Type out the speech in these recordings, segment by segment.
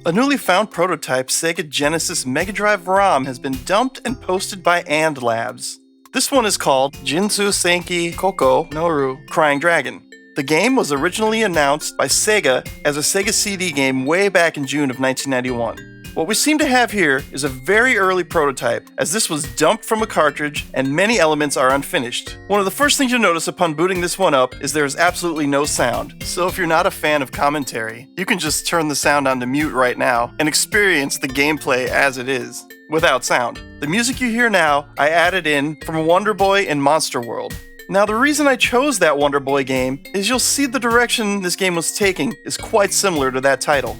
A newly found prototype Sega Genesis Mega Drive ROM has been dumped and posted by And Labs. This one is called Gensou Senki Kokou no Crying Dragon. The game was originally announced by Sega as a Sega CD game way back in June of 1991. What we seem to have here is a very early prototype, as this was dumped from a cartridge and many elements are unfinished. One of the first things you'll notice upon booting this one up is there is absolutely no sound. So if you're not a fan of commentary, you can just turn the sound on to mute right now and experience the gameplay as it is, without sound. The music you hear now, I added in from Wonder Boy and Monster World. Now the reason I chose that Wonder Boy game is you'll see the direction this game was taking is quite similar to that title.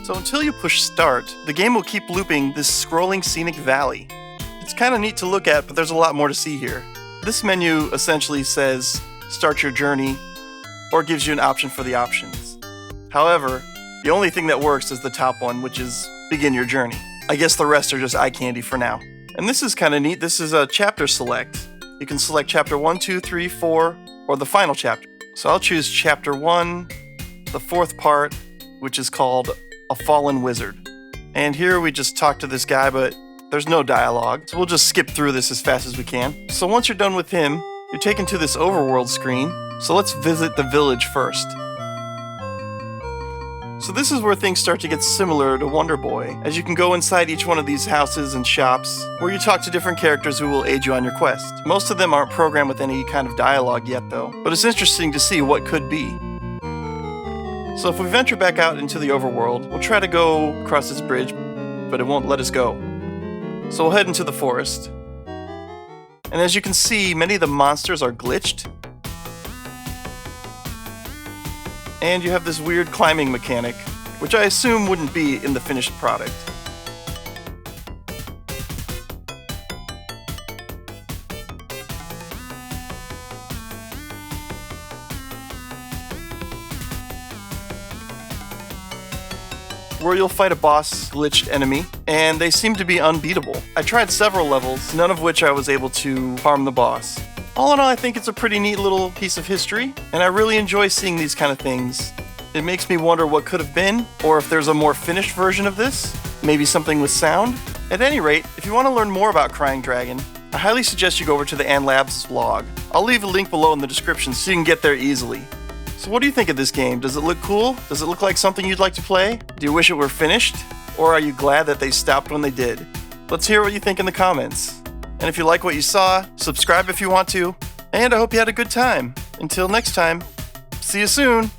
So until you push start, the game will keep looping this scrolling scenic valley. It's kind of neat to look at, but there's a lot more to see here. This menu essentially says start your journey, or gives you an option for the options. However, the only thing that works is the top one, which is begin your journey. I guess the rest are just eye candy for now. And this is kind of neat. This is a chapter select. You can select chapter 1, 2, 3, 4, or the final chapter. So I'll choose chapter 1, the fourth part, which is called A Fallen Wizard. And here we just talk to this guy, but there's no dialogue, so we'll just skip through this as fast as we can. So once you're done with him, you're taken to this overworld screen. So let's visit the village first. So this is where things start to get similar to Wonder Boy, as you can go inside each one of these houses and shops, where you talk to different characters who will aid you on your quest. Most of them aren't programmed with any kind of dialogue yet though, but it's interesting to see what could be. So if we venture back out into the overworld, we'll try to go across this bridge, but it won't let us go. So we'll head into the forest. And as you can see, many of the monsters are glitched. And you have this weird climbing mechanic, which I assume wouldn't be in the finished product. Where you'll fight a boss glitched enemy, and they seem to be unbeatable. I tried several levels, none of which I was able to harm the boss. All in all, I think it's a pretty neat little piece of history, and I really enjoy seeing these kind of things. It makes me wonder what could have been, or if there's a more finished version of this, maybe something with sound. At any rate, if you want to learn more about Crying Dragon, I highly suggest you go over to the And Labs blog. I'll leave a link below in the description so you can get there easily. So what do you think of this game? Does it look cool? Does it look like something you'd like to play? Do you wish it were finished? Or are you glad that they stopped when they did? Let's hear what you think in the comments. And if you like what you saw, subscribe if you want to. And I hope you had a good time. Until next time, see you soon!